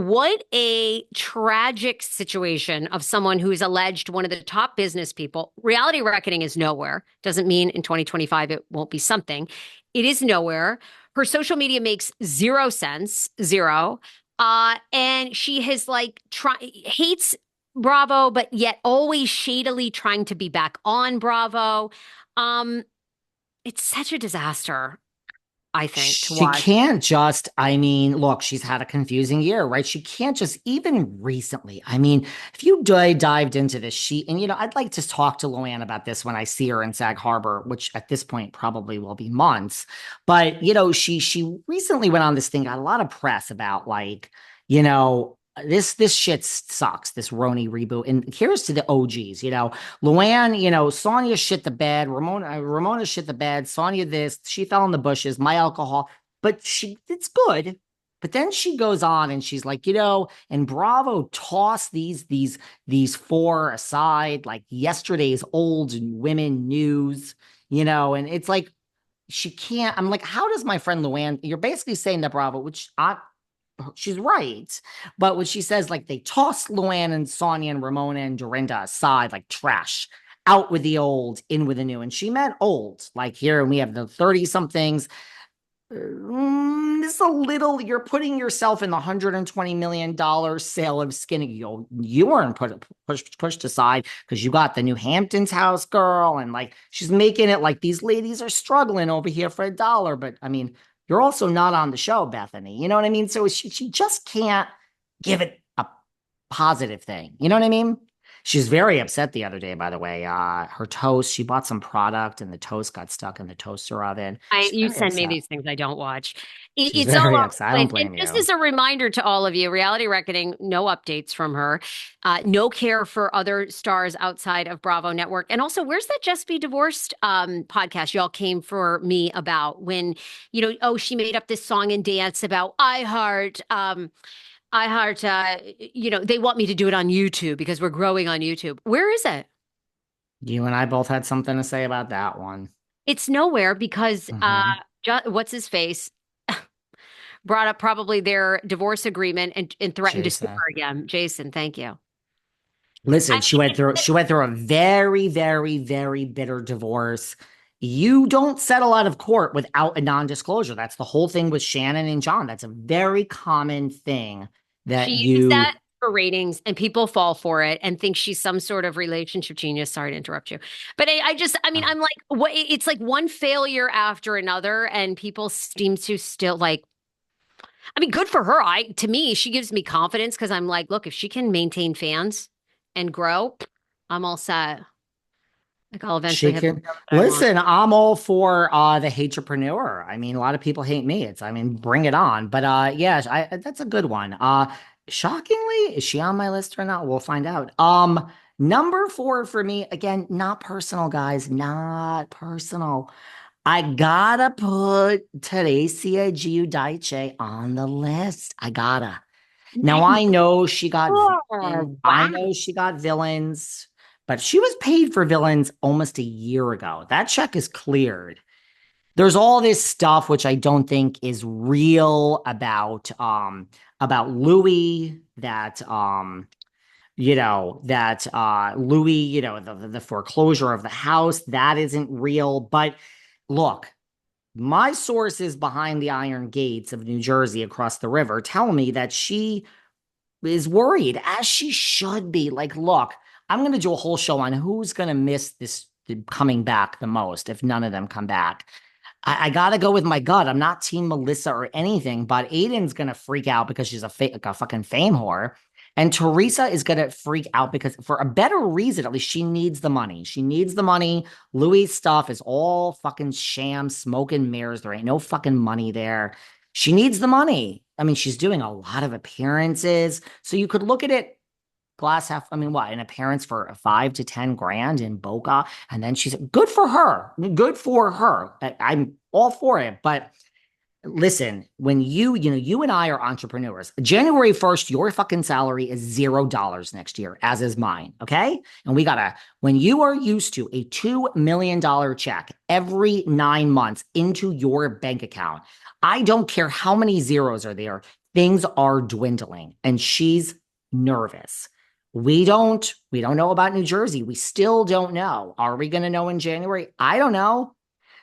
what a tragic situation of someone who is alleged one of the top business people. Reality Reckoning is nowhere. Doesn't mean in 2025 it won't be something. It is nowhere. Her social media makes zero sense, zero. And she has hates Bravo, but yet always shadily trying to be back on Bravo. Um, it's such a disaster, I think, to She watch. can't just, I mean, look, she's had a confusing year, right? She can't just, even recently, I mean, if you dived into this, and I'd like to talk to Luann about this when I see her in Sag Harbor, which at this point probably will be months. But, she recently went on this thing, got a lot of press about you know, this shit sucks, this RHONY reboot. And here's to the OGs, Luann, Sonia shit the bed. Ramona shit the bed. Sonia this. She fell in the bushes. My alcohol, but it's good. But then she goes on and she's like, and Bravo tossed these four aside, like yesterday's old women news, and it's like she can't. I'm like, how does my friend Luann? You're basically saying that Bravo, which she's right. But when she says, like, they tossed Luann and Sonia and Ramona and Dorinda aside like trash, out with the old, in with the new. And she meant old. Like, here we have the 30 somethings. This a little, you're putting yourself in the $120 million sale of skin. You weren't pushed aside because you got the New Hamptons house girl. And like, she's making it like these ladies are struggling over here for a dollar. But I mean, you're also not on the show, Bethany. You know what I mean? So she just can't give it a positive thing. You know what I mean? She's very upset the other day, by the way. Her toast, she bought some product and the toast got stuck in the toaster oven. She's You very send me upset. these things I don't watch. She's It's all very over upset. I the don't place. And blame just you. as a reminder to all of you, Reality Reckoning, no updates from her. No care for other stars outside of Bravo Network. And also, where's that Just Be Divorced podcast y'all came for me about when, oh, she made up this song and dance about I heart, they want me to do it on YouTube because we're growing on YouTube. Where is it? You and I both had something to say about that one. It's nowhere because Hmm. what's his face brought up probably their divorce agreement and threatened to sue Jason. her again. Jason, thank you. I Listen, she went mean, through she went through a very, very, very bitter divorce. You don't settle out of court without a non-disclosure. That's the whole thing with Shannon and John. That's a very common thing that she uses you that for ratings and people fall for it and think she's some sort of relationship genius. Sorry to interrupt you. But I mean, oh, I'm like, what? It's like one failure after another, and people seem to still like, I mean, good for her. To me, she gives me confidence because I'm like, look, if she can maintain fans and grow, I'm all set. Like I'll eventually have the chicken. show that I want. Listen, I'm all for the haterpreneur. I mean, a lot of people hate me. I mean, bring it on. But yeah, that's a good one. Shockingly, is she on my list or not? We'll find out. Number four for me, again, not personal, guys, not personal. I gotta put Teresa Giudice on the list. I gotta. Now I know she got Oh, I wow. know she got villains, but she was paid for villains almost a year ago. That check is cleared. There's all this stuff which I don't think is real about Louis that Louis, the foreclosure of the house, that isn't real. But look, my sources behind the iron gates of New Jersey across the river tell me that she is worried, as she should be. Like, look, I'm going to do a whole show on who's going to miss this coming back the most if none of them come back. I got to go with my gut. I'm not team Melissa or anything, but Aiden's going to freak out because she's like a fucking fame whore. And Teresa is going to freak out because, for a better reason, at least, she needs the money. She needs the money. Louis' stuff is all fucking sham, smoke and mirrors. There ain't no fucking money there. She needs the money. I mean, she's doing a lot of appearances. So you could look at it glass half. I mean, what, an appearance for 5 to 10 grand in Boca? And then she's good for her. Good for her. I'm all for it. But listen, when you and I are entrepreneurs. January 1st, your fucking salary is $0 next year, as is mine. Okay. And when you are used to a $2 million check every 9 months into your bank account, I don't care how many zeros are there. things are dwindling and she's nervous. We don't know about New Jersey. We still don't know. Are we going to know in January? I don't know.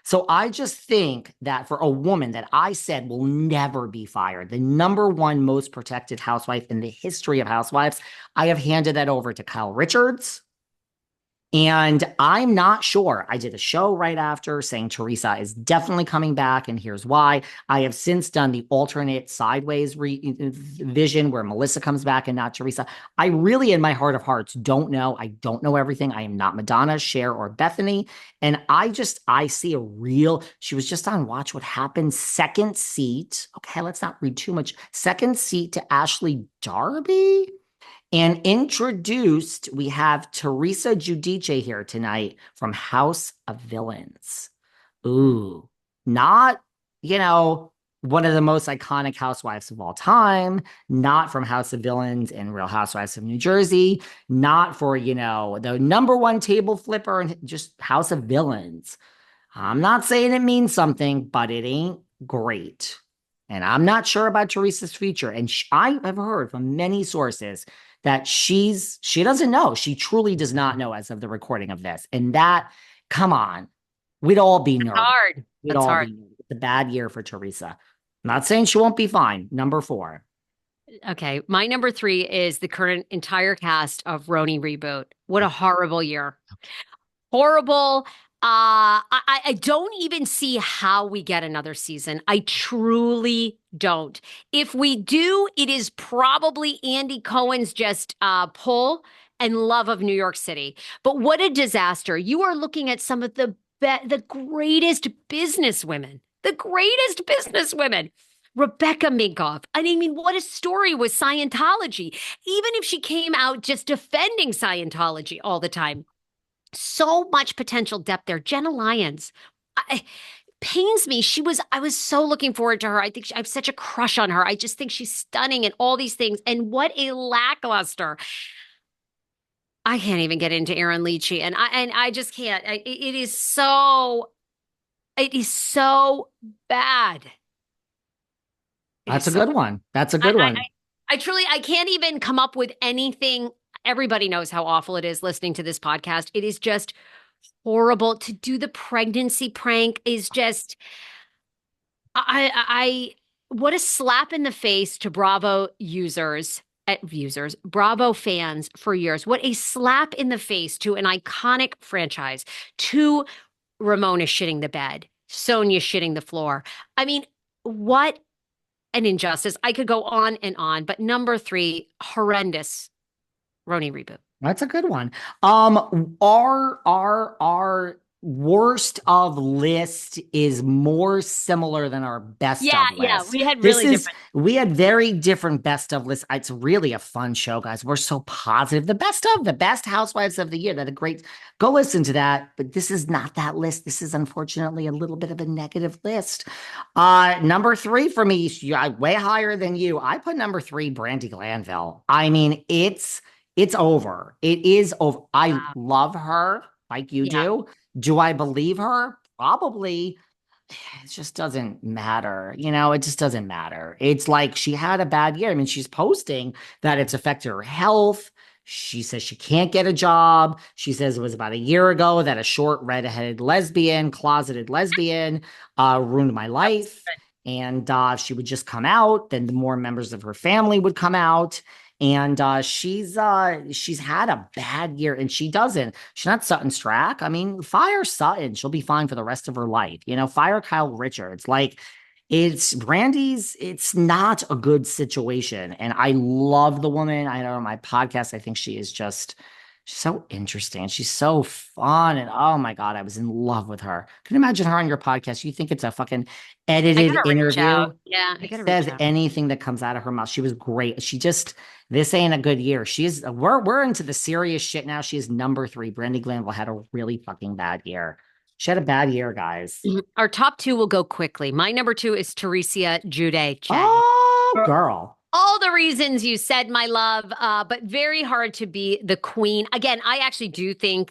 So I just think that for a woman that I said will never be fired, the number one most protected housewife in the history of housewives, I have handed that over to Kyle Richards. And I'm not sure. I did a show right after saying Teresa is definitely coming back, and here's why. I have since done the alternate sideways vision where Melissa comes back and not Teresa. I really, in my heart of hearts, don't know. I don't know everything. I am not Madonna, Cher, or Bethany. And I see a real, she was just on Watch What Happened, second seat. Okay, let's not read too much. Second seat to Ashley Darby. And introduced, we have Teresa Giudice here tonight from House of Villains. Ooh, not, one of the most iconic housewives of all time, not from House of Villains and Real Housewives of New Jersey, not for, the number one table flipper and just House of Villains. I'm not saying it means something, but it ain't great. And I'm not sure about Teresa's future. And I have heard from many sources that she doesn't know. She truly does not know as of the recording of this. And that, come on, we'd all be nervous. Hard. We'd That's all hard. be nervous. It's a bad year for Teresa. I'm not saying she won't be fine. Number 4. Okay. My number 3 is the current entire cast of RHONY Reboot. What a horrible year. Horrible. I don't even see how we get another season. I truly don't. If we do, it is probably Andy Cohen's just pull and love of New York City. But what a disaster. You are looking at some of the greatest businesswomen, the greatest businesswomen. Rebecca Minkoff. I mean, what a story with Scientology. Even if she came out just defending Scientology all the time. So much potential depth there. Jenna Lyons pains me. I was so looking forward to her. I have such a crush on her. I just think she's stunning and all these things. And what a lackluster. I can't even get into Aaron Leachy. And I just can't. It is so bad. That's a good one. That's a good one. I truly, I can't even come up with anything. Everybody knows how awful it is listening to this podcast. It is just horrible. To do the pregnancy prank is just, what a slap in the face to Bravo Bravo fans for years. What a slap in the face to an iconic franchise, to Ramona shitting the bed, Sonia shitting the floor. I mean, what an injustice. I could go on and on, but number 3, horrendous RHONY Reboot. That's a good one. Our worst of list is more similar than our best of list. Yeah, we had really different. We had very different best of lists. It's really a fun show, guys. We're so positive. The best housewives of the year. That's a great. Go listen to that. But this is not that list. This is unfortunately a little bit of a negative list. Number 3 for me, way higher than you. I put number 3, Brandi Glanville. I mean, it's over. It is over. I love her like you do. Do I believe her? Probably. It just doesn't matter. It just doesn't matter. It's like she had a bad year. I mean, she's posting that it's affected her health. She says she can't get a job. She says it was about a year ago that a short redheaded lesbian, closeted lesbian, ruined my life. And she would just come out. Then the more members of her family would come out. And she's had a bad year, and she's not Sutton Strack. I mean, fire Sutton. She'll be fine for the rest of her life. Fire Kyle Richards. Like, it's not a good situation. And I love the woman. I know on my podcast, I think she's so interesting. She's so fun. And oh my God, I was in love with her. Can you imagine her on your podcast? You think it's a fucking edited interview? Yeah, I gotta says anything that comes out of her mouth. She was great. This ain't a good year. We're into the serious shit now. She is number 3. Brandi Glanville had a really fucking bad year. She had a bad year, guys. Our top 2 will go quickly. My number 2 is Teresa Giudice. Oh, girl. All the reasons you said, my love, but very hard to be the queen. Again, I actually do think